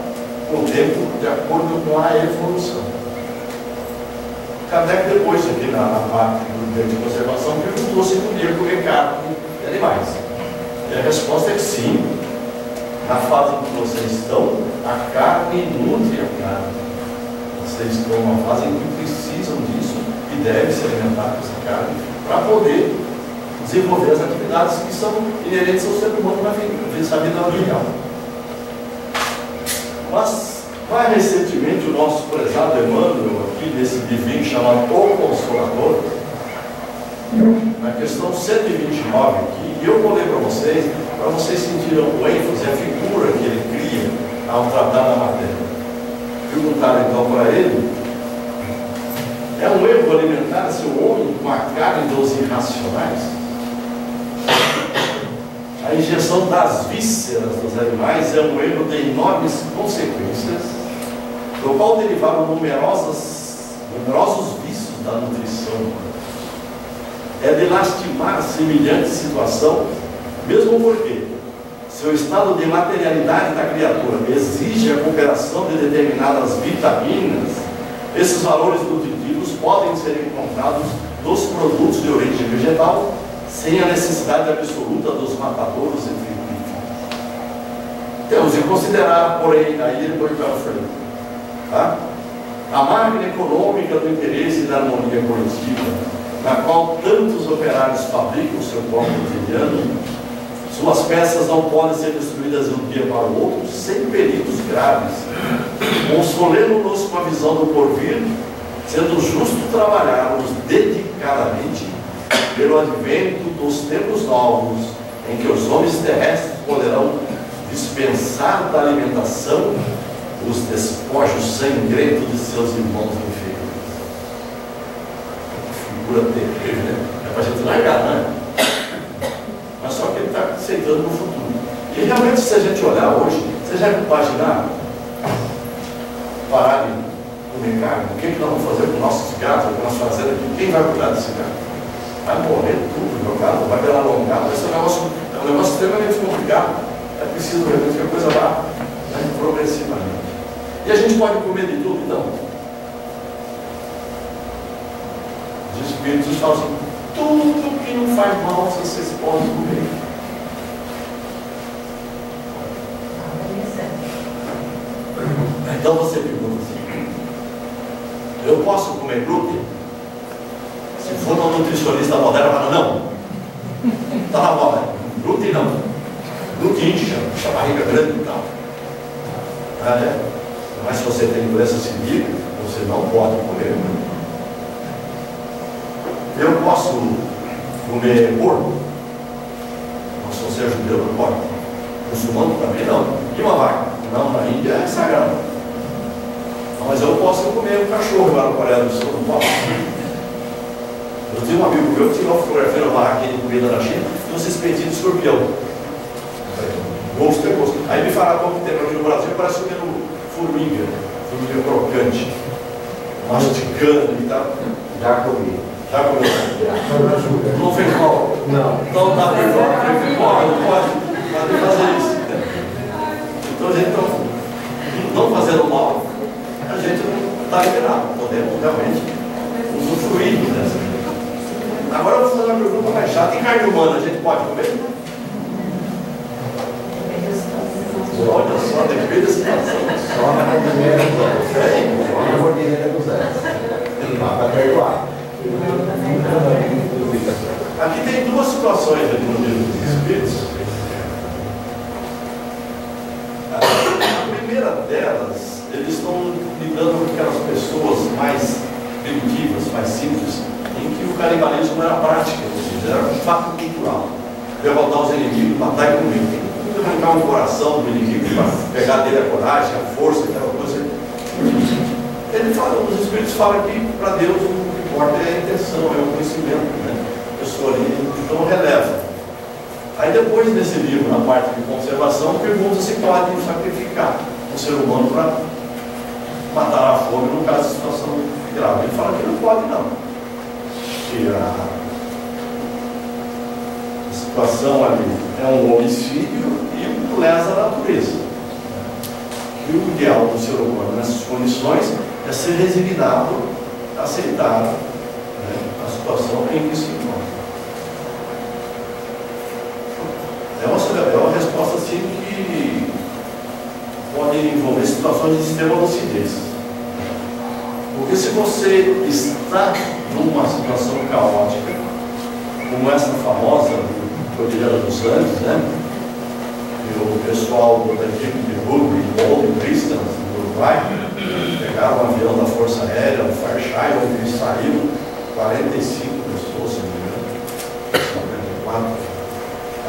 com o tempo de acordo com a evolução. Kardec, depois aqui na parte do direito de conservação, perguntou se podia comer carne de animais. E a resposta é que sim. Na fase em que vocês estão, a carne nutre a carne. Vocês estão numa fase em que precisam disso e devem se alimentar com essa carne para poder desenvolver as atividades que são inerentes ao ser humano na vida material. Mas, mais recentemente, o nosso prezado Emmanuel, aqui nesse livrinho chamado O Consolador, na questão 129 aqui, e eu vou ler para vocês sentirem o ênfase, a figura que ele cria ao tratar da matéria. Perguntaram então para ele, é um erro alimentar-se o homem com a carne dos irracionais? A injeção das vísceras dos animais é um erro de enormes consequências, do qual derivaram numerosos vícios da nutrição. É de lastimar semelhante situação, mesmo porque, se o estado de materialidade da criatura exige a cooperação de determinadas vitaminas, esses valores nutritivos podem ser encontrados nos produtos de origem vegetal, sem a necessidade absoluta dos matadouros e frigoríficos. Temos de considerar, porém, aí ele põe para frente, tá? A máquina econômica do interesse e da harmonia coletiva, na qual tantos operários fabricam o seu pão cotidiano, suas peças não podem ser destruídas de um dia para o outro sem perigos graves. Consolemos-nos com a visão do porvir, sendo justo trabalharmos dedicadamente pelo advento dos tempos novos, em que os homens terrestres poderão dispensar da alimentação os despojos sangrentos de seus irmãos inferiores. Figura terrível, né? É para a gente largar, né? Mas só que ele está aceitando no futuro. E realmente, se a gente olhar hoje, você já imaginar parar de comer carne? O que nós vamos fazer com nossos gatos, com nossas fazendas? Quem vai cuidar desse gato? Vai morrer tudo, meu gato vai virar alongado. Esse é um negócio extremamente complicado. É preciso realmente que a coisa vá progressivamente. E a gente pode comer de tudo, então? Os espíritos falam assim: tudo que não faz mal, vocês podem comer. Então você pergunta assim: eu posso comer glúten? Se for uma nutricionista moderna, fala: não, está na moda, glúten não. Glúten incha, a barriga grande e tal. Mas se você tem doença celíaca, você não pode comer. Eu posso comer porco? Se você é judeu, não pode. Muçulmano também não. E uma vaca? Não, na Índia é sagrado. Não, mas eu posso comer um cachorro lá no Coreia do Sul, não posso. Eu tinha um amigo meu que tinha uma fotografia na barraquinha de comida na China, e um espetinho de escorpião. Gosto é gosto. Aí me falaram como tem aqui no Brasil, parece comendo formiga crocante, masticando e tal. Já comi. Já comeu? Já. Não fez mal? Não. Então tá perdoado, não pode fazer isso. Então a gente não fazendo mal, a gente não está liberado, podemos realmente usufruir dessa. Agora eu vou fazer uma pergunta mais chata: e carne humana a gente pode comer? Olha só, depende da situação. Só na mordineira do Zé. Só na mordineira do Zé. Não dá para perdoar. Aqui tem duas situações aqui no livro dos Espíritos. A primeira delas, eles estão lidando com aquelas pessoas mais primitivas, mais simples, em que o canibalismo não era prática, ou seja, era um fato cultural. Derrotar os inimigos, matar e comer. Arrancar um coração do inimigo para pegar dele a coragem, a força, aquela coisa. Ele fala, os Espíritos falam que para Deus o que importa é a intenção, é o conhecimento, né? A pessoa ali, então releva. Aí depois desse livro, na parte de conservação, pergunta se pode sacrificar um ser humano para matar a fome no caso de situação grave. Ele fala que não pode não. Que a situação ali é um homicídio e lesa a natureza. E o ideal do ser humano nessas condições é ser resignado, aceitar, né, a situação em que se encontra. É uma resposta assim que pode envolver situações de extrema lucidez. Porque se você está numa situação caótica, como essa famosa Cordilheira dos Andes, né? E o pessoal da equipe de rugby, Old Christians, do Uruguai, pegaram um avião da Força Aérea, o Fairchild, onde saíram 45 pessoas, se não me engano, 54,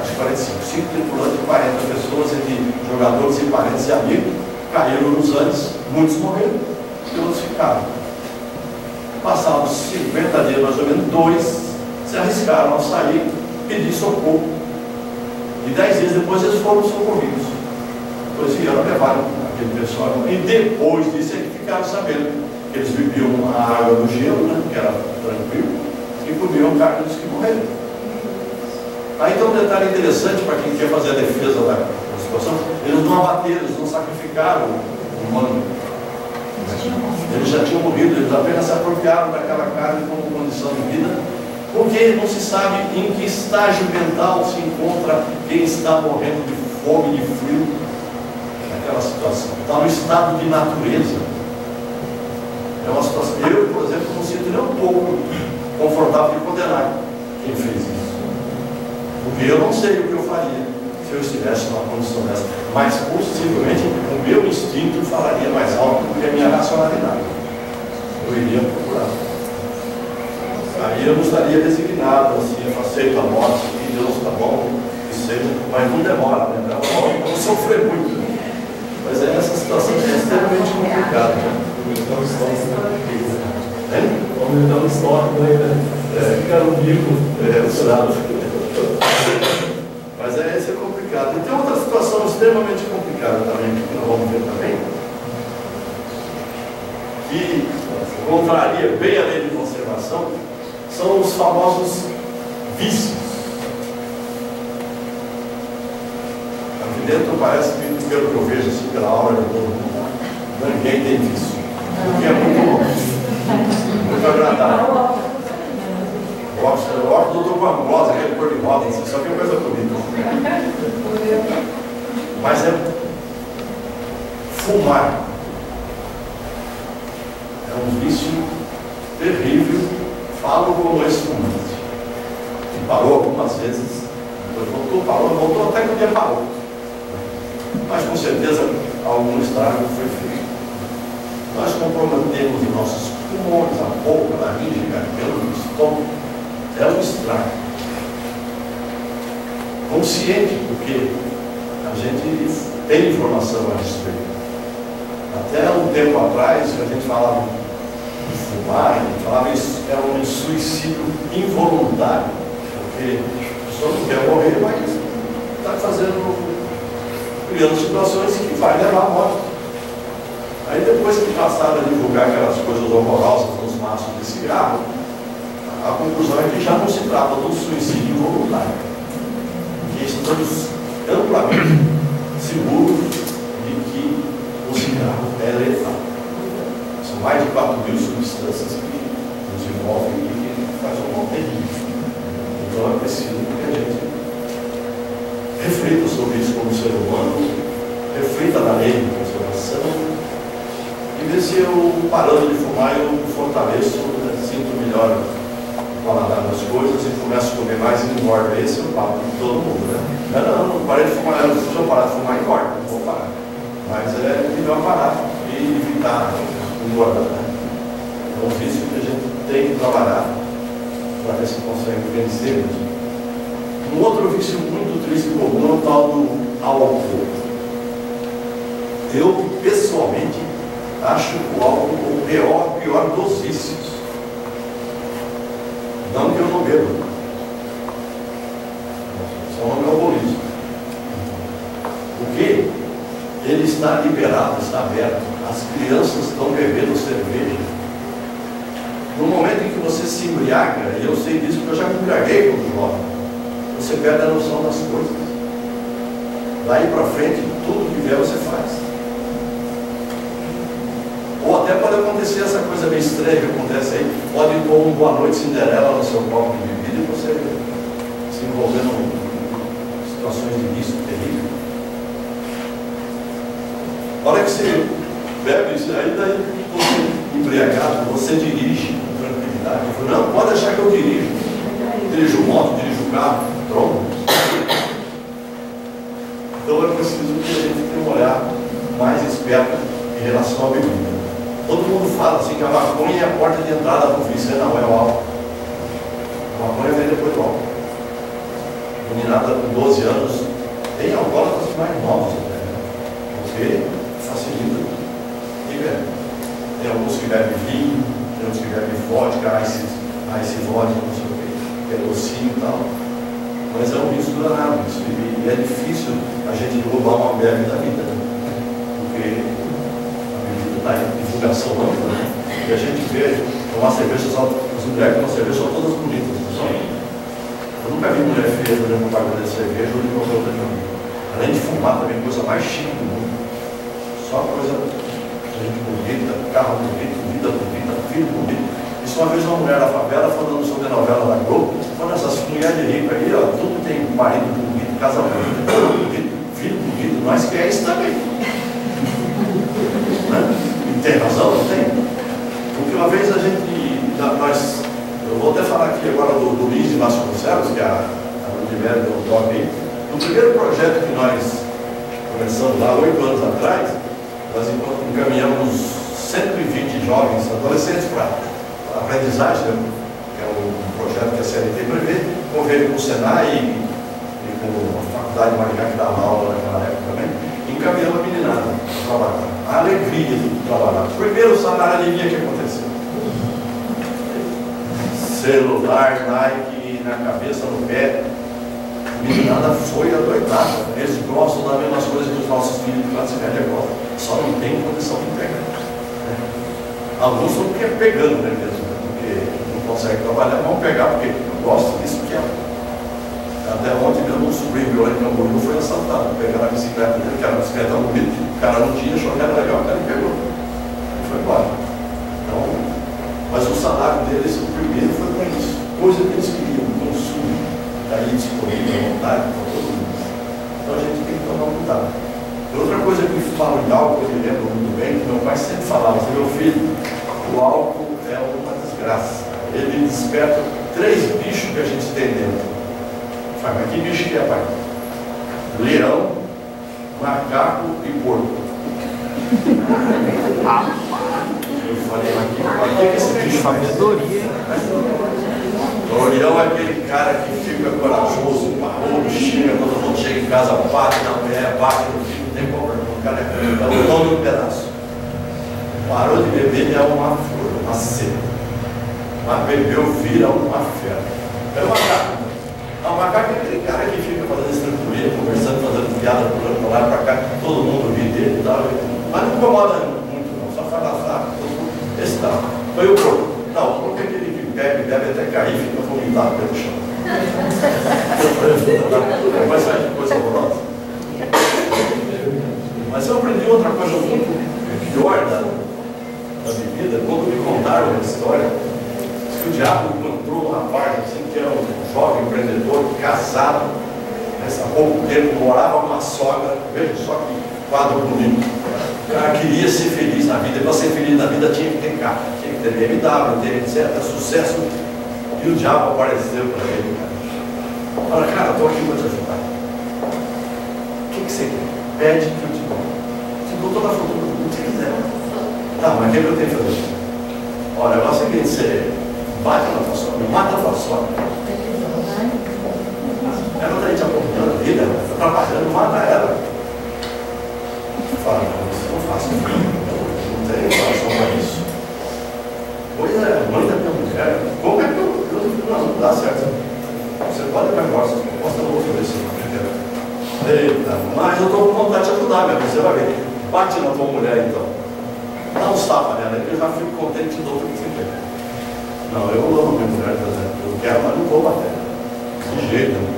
acho que 45, 5 tripulantes e 40 pessoas, entre jogadores e parentes e amigos, caíram nos Andes, muitos morreram, e outros ficaram. Passados 50 dias, mais ou menos, 2 se arriscaram a sair, pedir socorro. E 10 dias depois eles foram socorridos. Depois vieram levar aquele pessoal. E depois disso é que ficaram sabendo que eles bebiam a água do gelo, né, que era tranquilo, e comiam carne dos que morreram. Aí tem um detalhe interessante para quem quer fazer a defesa da situação: eles não abateram, eles não sacrificaram o humano. Eles já tinham morrido, eles apenas se apropriaram daquela carne como condição de vida, porque não se sabe em que estágio mental se encontra quem está morrendo de fome, de frio, naquela situação. Está no estado de natureza. É uma situação. Eu, por exemplo, não sinto nem um pouco confortável de condenar quem fez isso, porque eu não sei o que eu faria se eu estivesse numa condição dessa, mas possivelmente o meu instinto falaria mais alto do que a minha racionalidade. Eu iria procurar. Aí eu não estaria resignado, assim, eu aceito a morte, e Deus está bom, que seja, mas não demora, né? Eu vou sofrer muito. Mas é essa situação que é extremamente complicada. Então, Aumentar o histórico ainda. Ficaram vivos. Mas esse é complicado. E tem outra situação extremamente complicada também, que nós vamos ver também, que contraria bem a lei de conservação, são os famosos vícios. Aqui dentro parece que, pelo que eu vejo assim, pela aura de todo mundo, ninguém tem vício. Porque é muito bom, muito agradável. O óculos do doutor Van Gogh, aquele cor de roda, só que é coisa bonita. Mas é fumar. É um vício terrível. Falo como ex-fumante. E parou algumas vezes, depois voltou, voltou até que o dia parou. Mas com certeza algum estrago foi feito. Nós comprometemos os nossos pulmões, a boca, a laringe, a garganta, o estômago. É um estrago. Consciente, porque a gente tem informação a respeito. Até um tempo atrás, a gente falava de fumar, a gente falava isso é um suicídio involuntário, porque a pessoa não quer morrer, mas está criando situações que vai levar à morte. Aí depois que passaram a divulgar aquelas coisas horrorosas nos maços de cigarro, a conclusão é que já não se trata de um suicídio involuntário, que estamos amplamente seguros de que o cigarro é letal. São mais de 4.000 substâncias que nos envolvem e que fazem um mal terrível. Então é preciso que a gente reflita sobre isso como ser humano, reflita na lei de conservação, e ver se eu, parando de fumar, eu fortaleço, sinto melhor paladar das coisas e começo a comer mais e engorda. Esse é o papo de todo mundo, né? Não parei de fumar, se eu parar de fumar, engorda, não vou parar. Mas é melhor parar e evitar engordar, né? É um vício que a gente tem que trabalhar para ver se consegue vencer. Um outro vício muito triste e comum é o tal do álcool. Eu, pessoalmente, acho o álcool o pior dos vícios. Não que eu não bebo. Só não é alcoolismo. Porque ele está liberado, está aberto. As crianças estão bebendo cerveja. No momento em que você se embriaga, e eu sei disso porque eu já me embriaguei quando jovem, você perde a noção das coisas. Daí para frente, tudo que vier você faz. Ou até pode acontecer essa coisa meio estranha que acontece aí, pode ir com um Boa Noite Cinderela no seu copo de bebida e você se envolvendo em situações de vício terrível. A hora que você bebe isso aí, daí você embriagado, você dirige com tranquilidade. Não, pode achar que eu dirijo. Dirijo moto, dirijo carro, pronto. Então é preciso que a gente tenha um olhar mais esperto em relação à bebida. Todo mundo fala assim que a maconha é a porta de entrada para o vício. Não, é o álcool. A maconha vem depois do álcool. Meninada com 12 anos tem alcoólatras mais novos, né? Porque facilita e bebe. Tem alguns que bebem vinho, tem outros que bebem vodka, ice vodka, não sei o que, perocinho e tal. Mas é um vício danado isso. E é difícil a gente roubar uma bebida da vida, né? Porque está em divulgação ampla, né? E a gente vê tomar cerveja, as mulheres que tomam cerveja são todas bonitas, pessoal. Eu nunca vi mulher feia durante uma propaganda de cerveja ou de qualquer outra coisa. Além de fumar, também coisa mais chique do mundo. Só coisa, gente bonita, carro bonito, vida bonita, filho bonito. Isso uma vez uma mulher da favela falando sobre a novela da Globo, falando essas mulheres ricas aí, ó, tudo tem marido bonito, casa bonita, carro bonito, filho bonito, nós que é isso também. Né? E tem razão, não tem? Porque uma vez a gente, eu vou até falar aqui agora do Luiz de Vasconcelos, que a Ludmilla deu um toque aí. No primeiro projeto que nós começamos lá 8 anos atrás, nós encaminhamos 120 jovens, adolescentes para a aprendizagem, que é um projeto que a CLT prevê, convênio com o Senai e com a Faculdade de Maringá, que dava aula naquela época também, e encaminhamos a meninada para trabalhar. A alegria de trabalhar. Primeiro salário, adivinha o que aconteceu? Celular, Nike na cabeça, no pé. A meninada foi adoidada. Eles gostam das mesmas coisas que os nossos filhos de classe média gostam. Só não tem condição de pegar. Né? Alguns não querem pegando, né, mesmo? Porque não conseguem trabalhar, vão pegar porque gostam disso que é. Até ontem mesmo um sobrinho meu lá em Camboriú foi assaltado. Pegaram a bicicleta dele, que era uma bicicleta bonita, o cara não tinha, achou que era legal, o cara pegou. Ele foi embora. Então, mas o salário deles, o primeiro foi para isso. Coisa que eles queriam, consumo, daí disponível, à vontade, para todo mundo. Então a gente tem que tomar cuidado. Outra coisa que eu falo de álcool, eu me lembro muito bem, que meu pai sempre falava, meu filho, o álcool é uma desgraça. Ele desperta 3 bichos que a gente tem dentro. Mas que bicho que é, pai? Leão, macaco e porco. Eu falei, mas que esse bicho faz? O leão é aquele cara que fica corajoso, parrudo, xinga, todo mundo chega em casa, bate na mulher, bate no filho, não tem problema. O cara é o dono do pedaço. Parou de beber, é uma flor, uma seda. Mas bebeu, vira uma fera. É o macaco. O macaco é aquele cara que fica fazendo estrutura, conversando, fazendo piada, pulando para lá e para cá, todo mundo ri dele e tal. Mas não incomoda muito, não, só faz lá, esse tal. Foi o porco. Não, o porco é aquele que bebe até cair e fica vomitado pelo chão. Mas sai de coisa horrorosa. Mas eu aprendi outra coisa muito pior da bebida, quando me contaram uma história. Que o diabo encontrou um rapaz, assim, que era um jovem empreendedor, casado, há pouco tempo, morava com uma sogra, veja só que quadro bonito. O cara queria ser feliz na vida, e para ser feliz na vida tinha que ter carro, tinha que ter BMW, ter etc, sucesso. E o diabo apareceu para ele, cara. Fala, cara, estou aqui para te ajudar. O que você quer? Pede que eu te dou. Te dou toda a fortuna do que você quiser. Tá, mas o que eu tenho que fazer? Olha, o negócio é que você bate na tua sogra, mata a tua sogra. Ela está aí te apontando a vida, está trabalhando, mata ela. Fala, não, isso não faço. Não tenho coração para isso. Pois é, mãe da minha mulher, como é que eu não dá certo? Você pode ir para embora, você não vou fazer isso. Eita, mas eu estou com vontade de ajudar, minha filha, você vai ver. Bate na tua mulher então. Dá uns tapas nela, eu já fico contente de novo que você quer. Não, eu amo minha mulher, eu quero, mas não vou bater. De jeito nenhum.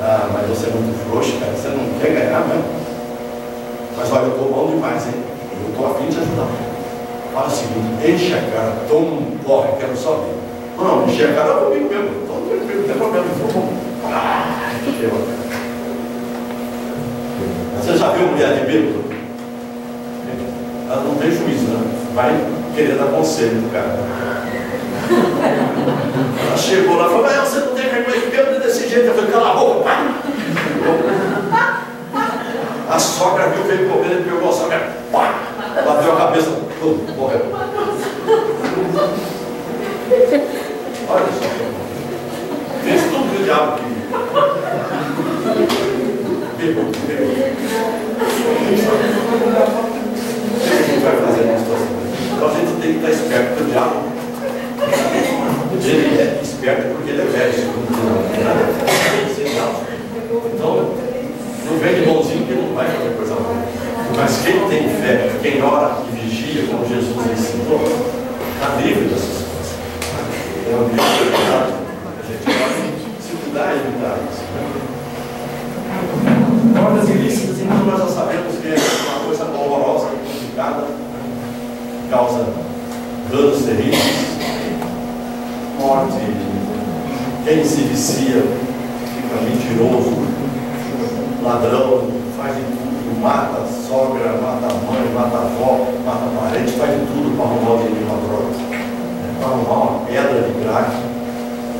Ah, mas você é muito frouxo, cara, você não quer ganhar mesmo. Mas olha, eu estou bom demais, hein? Eu estou a fim de ajudar. Fala o seguinte, enche a cara, toma um porre, quero só ver. Não, enche a cara comigo mesmo, todo tranquilo, não tem problema, eu vou. Ah, encheu a cara. Você já viu mulher de bêbado? Ela não tem juízo, né? Vai querer dar conselho do cara. Ela chegou lá e falou, mas você não tem vergonha de bêbado desse jeito. Eu falei, cala a boca, pai. A sogra viu, veio correndo, ele pegou a sogra, pá, bateu a cabeça, morreu. Olha só, fez tudo que o diabo queria. Bêbado. O que a gente vai fazer nessa situação? Então a gente tem que estar esperto, porque o diabo, ele é esperto porque ele é velho. Então, não vem de bonzinho que não vai fazer coisa boa. Mas quem tem fé, quem ora e vigia, como Jesus ensinou, está livre dessas coisas. É um livro que a gente vai se cuidar e vicia, fica mentiroso, ladrão, faz de tudo, mata a sogra, mata a mãe, mata a avó, mata a parente, faz de tudo para arrumar o dinheiro de uma droga, para arrumar uma pedra de crack,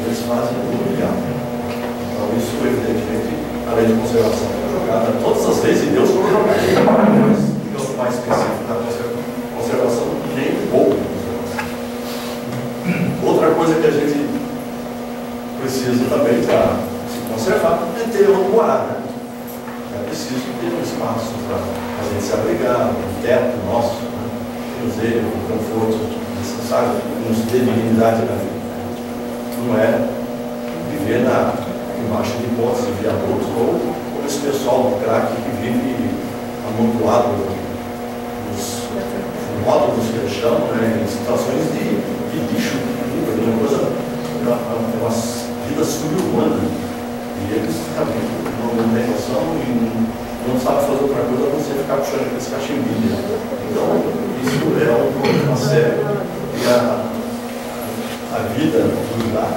eles fazem tudo ligado. Então isso, evidentemente, a lei de conservação foi jogada, todas as leis de Deus foram jogadas, mas digamos mais específico da conservação, nem um pouco de conservação. Outra coisa que a gente precisa também para se conservar é ter onde morar, né? É preciso ter um espaço para a gente se abrigar, um teto nosso, né? Cruzeiro, um conforto necessário, nos dê dignidade na vida. Não é viver embaixo de pontes e viadutos, ou esse pessoal do crack que vive amontoado nos módulos que eles chamam, né? Em situações de lixo, uma coisa, uma vida subhumana. E eles também não têm noção e não sabem fazer outra coisa a não ser ficar puxando aqueles cachimbinhos. Então, isso é um problema sério. E a vida do lugar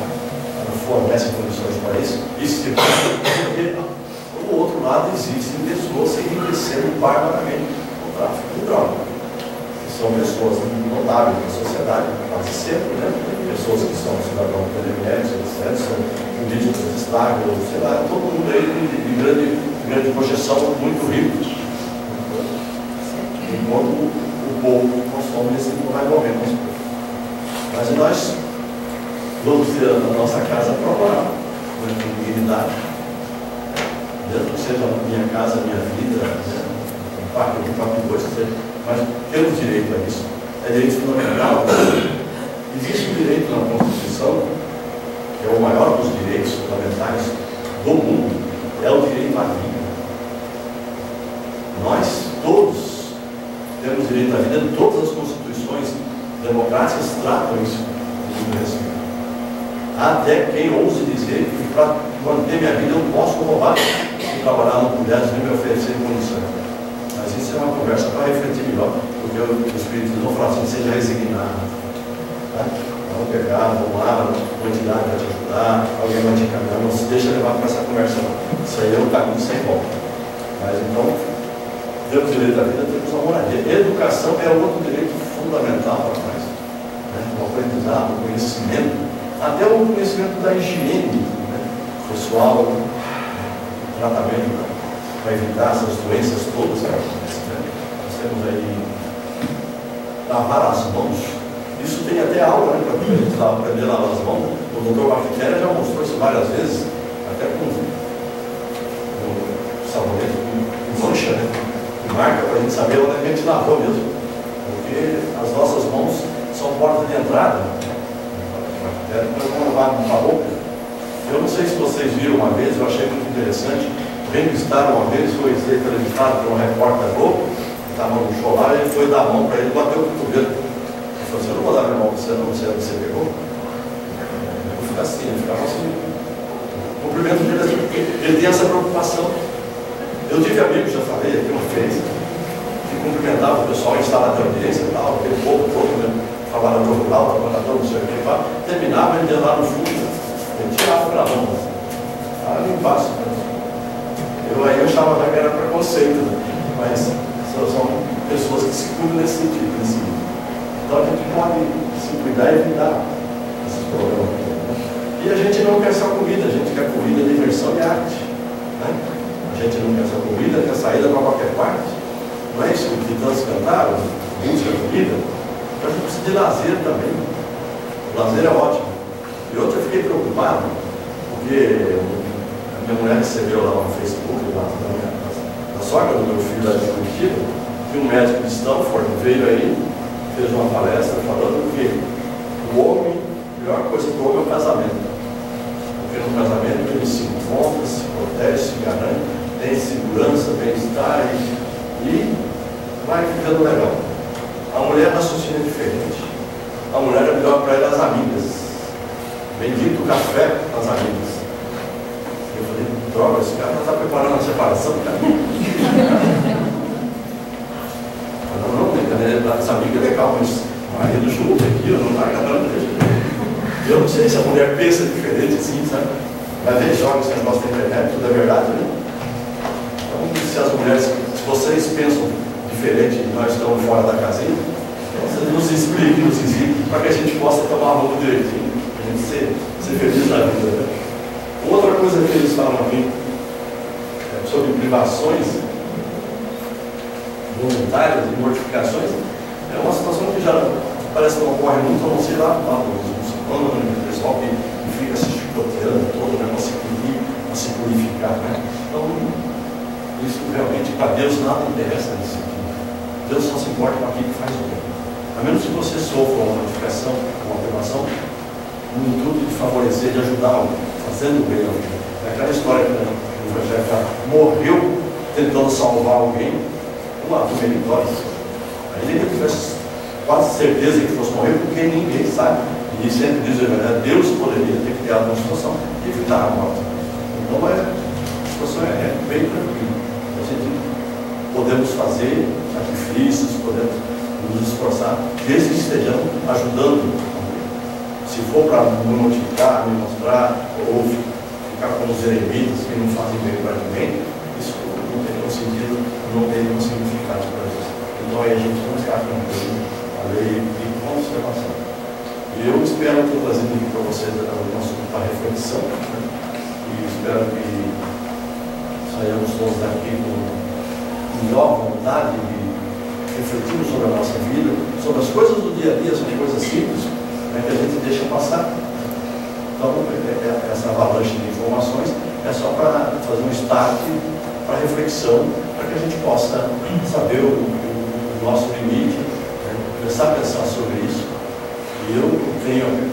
não fornece condições para isso. Isso porque, do outro lado, existem pessoas se enriquecendo barbaramente com o tráfico de droga. São pessoas notáveis na sociedade, quase sempre, né? Pessoas que são cidadãos periféricos, etc., são políticos de Estado, sei lá, todo mundo aí de grande projeção, muito rico. Enquanto o povo consome nesse mais ou menos. Mas nós vamos ter a nossa casa própria, com dignidade. Mesmo que seja a minha casa, a minha vida, né? Um próprio coisa, mas temos direito a isso. É direito fundamental. Existe um direito na Constituição, que é o maior dos direitos fundamentais do mundo, é o direito à vida. Nós, todos, temos direito à vida. Todas as constituições democráticas tratam isso com respeito. Até quem ouse dizer que para manter minha vida eu posso roubar e trabalhar no puder nem me oferecer condições. Mas isso é uma conversa para refletir melhor, porque o Espírito não fala assim, seja resignado. Tá? Vamos pegar, vamos lá, uma entidade vai te ajudar, alguém vai te encaminhar, não se deixa levar para essa conversa não. Isso aí é um caminho sem volta. Mas então, temos direito à vida, temos a moradia. Educação é outro direito fundamental para nós. Né? O aprendizado, o conhecimento, até o conhecimento da higiene, né? Pessoal, o tratamento para evitar essas doenças todas que acontecem. Né? Nós temos aí lavar as mãos. Isso tem até aula, né? Para a gente aprender a lavar as mãos. O doutor Bactéria já mostrou isso várias vezes, até com sabonete, com mancha, né? Com marca, para a gente saber onde a gente lavou mesmo. Porque as nossas mãos são portas de entrada. Nós vamos lavar uma roupa. Eu não sei se vocês viram uma vez, eu achei muito interessante. Ringo Starr uma vez foi ser entrevistado por um repórter da Globo, que estava no show lá, ele foi dar a mão para ele, bateu o cotovelo. Ele falou assim, eu não vou dar minha mão para você, não, você pegou. Eu vou ficar assim, ele ficava assim. Cumprimento dele, ele tem essa preocupação. Eu tive amigos, já falei aqui uma vez, que cumprimentavam o pessoal em sala de audiência e tal, aquele povo todo, né? Trabalhador rural, trabalhador, não sei o que, terminava, ele ia lá no fundo, ele tirava para a mão, ali embaixo. Aí eu achava que era preconceito, né? Mas são pessoas que se cuidam nesse sentido. Então a gente pode se cuidar e evitar esses problemas. E a gente não quer só comida, a gente quer comida, diversão e arte. Né? A gente não quer só comida, quer saída para qualquer parte. Não é isso que tantos cantaram, música, comida. Mas a gente precisa de lazer também. O lazer é ótimo. E outra, eu fiquei preocupado, porque a minha mulher recebeu lá no Facebook, lá da sogra do meu filho lá de Curitiba, que um médico de Stanford veio aí, fez uma palestra falando que o homem, a melhor coisa para o homem é o casamento. Porque no casamento ele se encontra, se protege, se garante, tem segurança, bem-estar e vai ficando legal. A mulher raciocina diferente. A mulher é melhor para ela as amigas. Bendito o café das amigas. Eu falei, droga, esse cara está preparando a separação, cara. Não, essa amiga é legal, mas o marido junto aqui, não está agradando. Eu não sei se a mulher pensa diferente assim, sabe? Vai ver, joga esse negócio da internet, tudo é verdade, né? Então, se as mulheres, se vocês pensam diferente e nós estamos fora da casinha, vocês nos expliquem, nos ensinem, para que a gente possa tomar a mão direitinho, para a gente ser feliz na vida. Né? Outra coisa que eles falam aqui sobre privações voluntárias e mortificações é uma situação que já parece que não ocorre muito, a não ser lá nos muçulmanos, o pessoal que fica se chicoteando todo, né, para se purificar. Né? Então, isso realmente para Deus nada interessa nesse sentido. Deus só se importa com aquilo que faz o bem. A menos que você sofra uma notificação, uma privação, no intuito de favorecer, de ajudar, fazendo o bem. É aquela história que o Evangelho já morreu tentando salvar alguém, um ato meritório. Aí ele tivesse quase certeza que fosse morrer, porque ninguém sabe. E sempre diz o Evangelho, Deus poderia ter criado uma situação de evitar a morte. Então a situação é bem tranquila. A gente podemos fazer sacrifícios, podemos nos esforçar, desde que estejamos ajudando. Se for para me notificar, me mostrar, ou ficar com os eremitas que não fazem bem para ninguém, isso não tem nenhum sentido, não tem nenhum significado para isso. Então aí a gente não está cumprindo a lei de conservação. E eu espero ter trazido aqui para vocês o nosso para reflexão, né? E espero que saiamos todos daqui com melhor vontade de refletirmos sobre a nossa vida, sobre as coisas do dia a dia, sobre coisas simples, né, que a gente deixa passar. Então, essa avalanche de informações é só para fazer um start para reflexão, para que a gente possa saber o nosso limite, né, começar a pensar sobre isso. E eu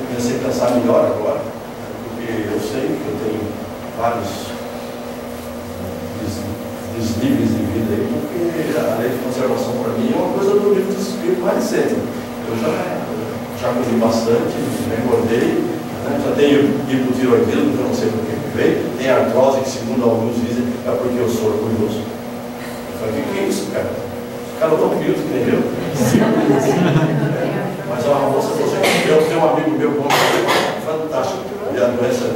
comecei a pensar melhor agora, né, porque eu sei que eu tenho vários desníveis de vida aí, porque a lei de conservação para mim é uma coisa do livro do Espírito mais recente. Eu já comi bastante, já engordei, né? Já tenho hipotiroidismo, que eu não sei por que veio, tem artrose, que segundo alguns dizem é porque eu sou orgulhoso. Eu falei, o que é isso, cara? Os caras tão humildes que nem eu. Mas a moça falou assim, eu tenho um amigo meu bom, fantástico, e a doença,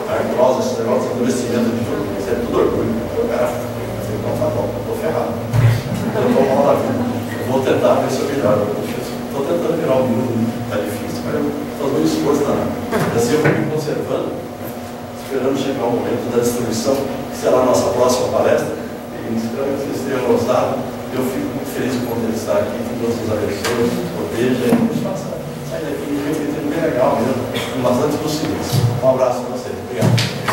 a artrose, esse negócio, endurecimento de tudo, isso é tudo orgulho. O cara, então tá bom, estou ferrado. Eu estou mal da vida. Eu vou tentar ver se eu melhoro. Estou tentando virar o mundo, está difícil, mas eu estou fazendo um esforço danado. Assim eu vou me conservando, esperando chegar o momento da destruição, que será a nossa próxima palestra. E espero que vocês tenham gostado. Eu fico muito feliz de poder estar aqui, que Deus nos abençoe, proteja e nos faça sair daqui refletindo bem legal mesmo, com bastante lucidez. Um abraço para vocês. Obrigado.